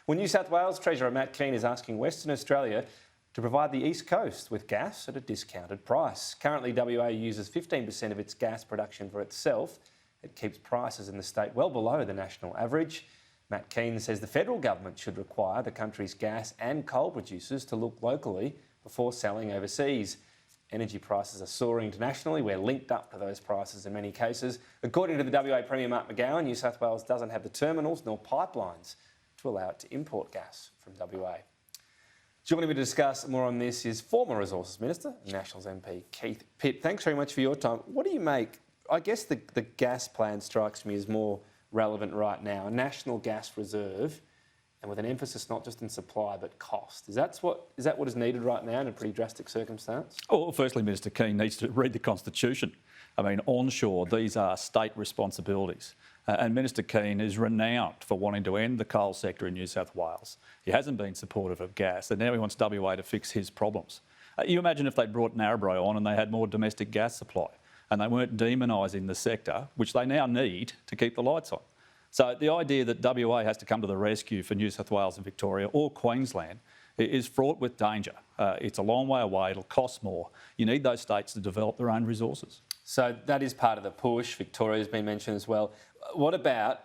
Well, New South Wales Treasurer Matt Keane is asking Western Australia to provide the East Coast with gas at a discounted price. Currently, WA uses 15% of its gas production for itself. It keeps prices in the state well below the national average. Matt Keane says the federal government should require the country's gas and coal producers to look locally before selling overseas. Energy prices are soaring internationally. We're linked up to those prices in many cases. According to the WA Premier Mark McGowan, New South Wales doesn't have the terminals nor pipelines to allow it to import gas from WA. Joining me to discuss more on this is former Resources Minister and Nationals MP Keith Pitt. Thanks very much for your time. What do you make? I guess the gas plan strikes me as more relevant right now. A national gas reserve, and with an emphasis not just in supply but cost. Is that what is needed right now in a pretty drastic circumstance? Well, firstly, Minister Keane needs to read the Constitution. I mean, onshore, these are state responsibilities. And Minister Keane is renowned for wanting to end the coal sector in New South Wales. He hasn't been supportive of gas, and now he wants WA to fix his problems. You imagine if they brought Narrabri on and they had more domestic gas supply and they weren't demonising the sector, which they now need to keep the lights on. So the idea that WA has to come to the rescue for New South Wales and Victoria or Queensland is fraught with danger. It's a long way away, it'll cost more. You need those states to develop their own resources. So that is part of the push. Victoria's been mentioned as well. What about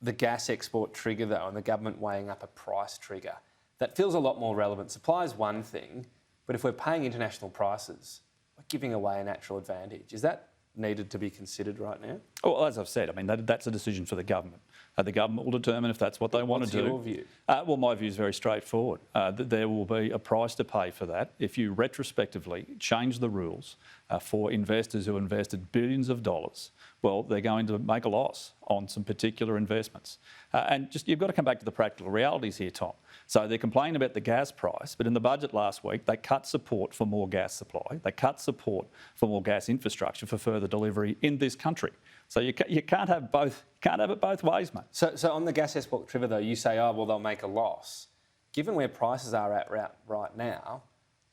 the gas export trigger though, and the government weighing up a price trigger? That feels a lot more relevant. Supply is one thing, but if we're paying international prices, we're giving away a natural advantage. Is that needed to be considered right now? Well, as I've said, I mean, that's a decision for the government. The government will determine if that's what they want to do. What's your view? Well, my view is very straightforward. There will be a price to pay for that if you retrospectively change the rules for investors who invested billions of dollars. Well, they're going to make a loss on some particular investments. And just you've got to come back to the practical realities here, Tom. So they're complaining about the gas price, but in the budget last week, they cut support for more gas supply. They cut support for more gas infrastructure for further delivery in this country. So you can't have both. Can't have it both ways, mate. So on the gas export trigger, though, you say, oh, well, they'll make a loss. Given where prices are at right now,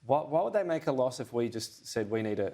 why would they make a loss if we just said we need a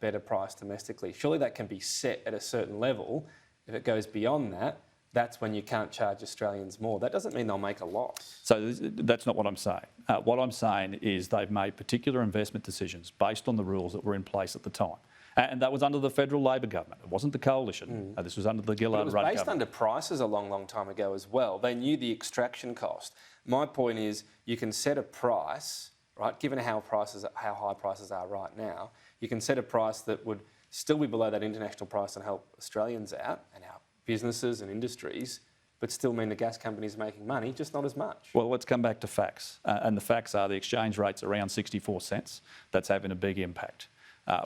better price domestically? Surely that can be set at a certain level. If it goes beyond that, that's when you can't charge Australians more. That doesn't mean they'll make a loss. So that's not what I'm saying. What I'm saying is they've made particular investment decisions based on the rules that were in place at the time. And that was under the federal Labor government. It wasn't the coalition. This was under the Gillard-Rudd government. It was based under prices a long, long time ago as well. They knew the extraction cost. My point is you can set a price, right, given how high prices are right now, you can set a price that would still be below that international price and help Australians out and our businesses and industries, but still mean the gas companies are making money, just not as much. Well, let's come back to facts. And the facts are the exchange rate's around 64 cents. That's having a big impact.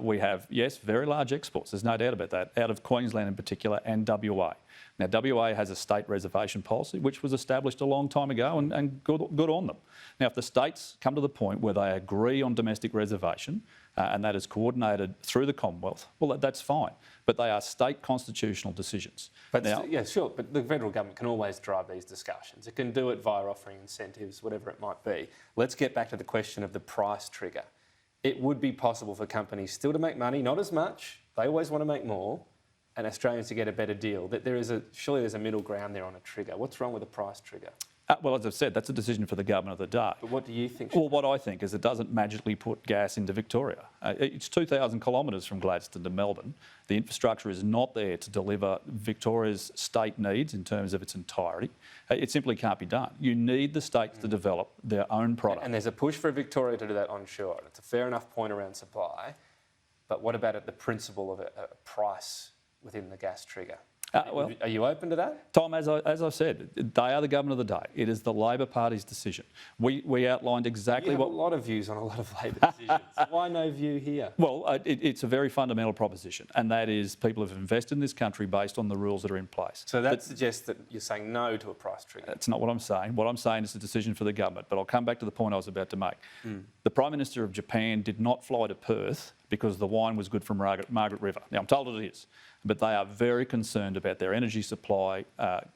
We have, yes, very large exports, there's no doubt about that, out of Queensland in particular and WA. Now, WA has a state reservation policy which was established a long time ago and good on them. Now, if the states come to the point where they agree on domestic reservation and that is coordinated through the Commonwealth, well, that's fine. But they are state constitutional decisions. But now, yeah, sure, but the federal government can always drive these discussions. It can do it via offering incentives, whatever it might be. Let's get back to the question of the price trigger. It would be possible for companies still to make money, not as much, they always want to make more, and Australians to get a better deal. Surely there's a middle ground there on a trigger. What's wrong with a price trigger? Well, as I've said, that's a decision for the government of the day. But what do you think? Well, what I think is it doesn't magically put gas into Victoria. It's 2,000 kilometres from Gladstone to Melbourne. The infrastructure is not there to deliver Victoria's state needs in terms of its entirety. It simply can't be done. You need the states to develop their own product. And there's a push for Victoria to do that onshore. It's a fair enough point around supply. But what about the principle of a price within the gas trigger? Well, are you open to that? Tom, as I've said, they are the government of the day. It is the Labor Party's decision. We outlined exactly what... You have a lot of views on a lot of Labor decisions. Why no view here? Well, it's a very fundamental proposition, and that is people have invested in this country based on the rules that are in place. So that suggests that you're saying no to a price trigger. That's not what I'm saying. What I'm saying is a decision for the government, but I'll come back to the point I was about to make. The Prime Minister of Japan did not fly to Perth because the wine was good from Margaret River. Now, I'm told it is, but they are very concerned about their energy supply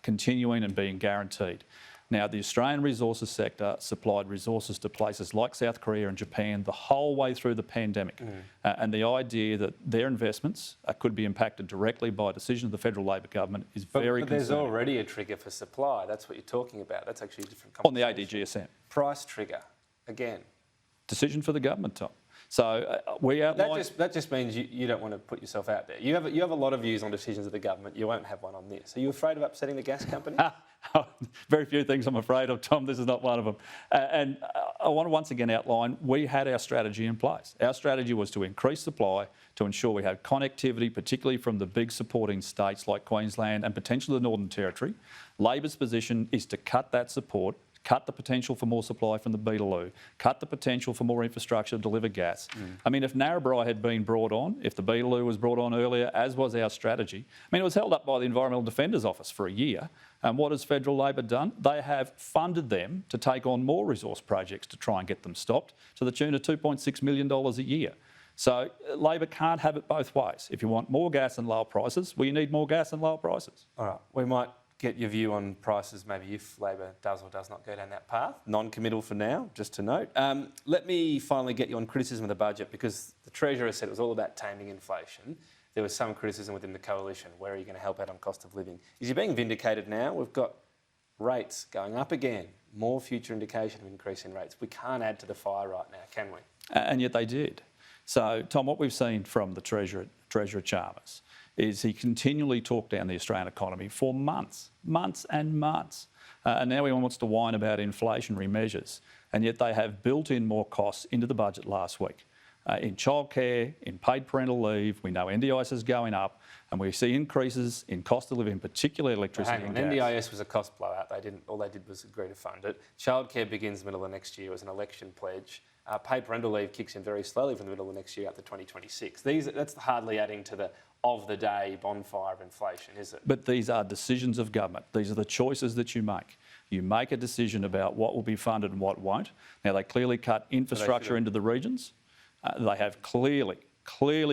continuing and being guaranteed. Now, the Australian resources sector supplied resources to places like South Korea and Japan the whole way through the pandemic. And the idea that their investments could be impacted directly by a decision of the federal Labor government is very But there's concerning. already a trigger for supply. That's what you're talking about. That's actually a different On the conversation. ADGSM. Price trigger, again. Decision for the government, Tom. So we outlined... That just means you don't want to put yourself out there. You have a lot of views on decisions of the government. You won't have one on this. Are you afraid of upsetting the gas company? Very few things I'm afraid of, Tom. This is not one of them. And I want to once again outline, we had our strategy in place. Our strategy was to increase supply, to ensure we had connectivity, particularly from the big supporting states like Queensland and potentially the Northern Territory. Labor's position is to cut that support, cut the potential for more supply from the Beetaloo, cut the potential for more infrastructure to deliver gas. I mean, if Narrabri had been brought on, if the Beetaloo was brought on earlier, as was our strategy, I mean, it was held up by the Environmental Defenders Office for a year. And what has federal Labor done? They have funded them to take on more resource projects to try and get them stopped to the tune of $2.6 million a year. So Labor can't have it both ways. If you want more gas and lower prices, well, you need more gas and lower prices. All right, we might get your view on prices maybe if Labor does or does not go down that path. Non-committal for now, just to note. Let me finally get you on criticism of the budget, because the Treasurer said it was all about taming inflation. There was some criticism within the coalition. Where are you going to help out on cost of living? Is he being vindicated now? We've got rates going up again. More future indication of increase in rates. We can't add to the fire right now, can we? And yet they did. So, Tom, what we've seen from the Treasurer Chalmers is he continually talked down the Australian economy for months and months. And now he wants to whine about inflationary measures. And yet they have built in more costs into the budget last week. In childcare, in paid parental leave, we know NDIS is going up, and we see increases in cost of living, particularly electricity and gas. NDIS was a cost blowout. All they did was agree to fund it. Childcare begins middle of next year as an election pledge. Paid parental leave kicks in very slowly from the middle of next year up to 2026. That's hardly adding to the of-the-day bonfire of inflation, is it? But these are decisions of government. These are the choices that you make. You make a decision about what will be funded and what won't. Now, they clearly cut infrastructure into the regions. They have clearly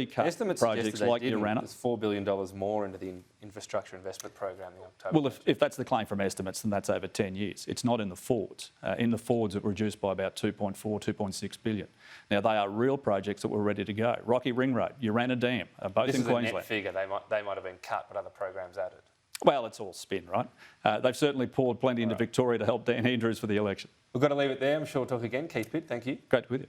cut Estimates projects like Urana. There's $4 billion more into the infrastructure investment program in October. Well, if that's the claim from estimates, then that's over 10 years. It's not in the Fords. In the Fords, it reduced by about 2.4, 2.6 billion. Now, they are real projects that were ready to go. Rocky Ring Road, Urana Dam, both this in is Queensland. A net figure. They might have been cut, but other programs added. Well, it's all spin, right? They've certainly poured plenty into Victoria to help Dan Andrews for the election. We've got to leave it there. I'm sure we'll talk again. Keith Pitt, thank you. Great to be with you.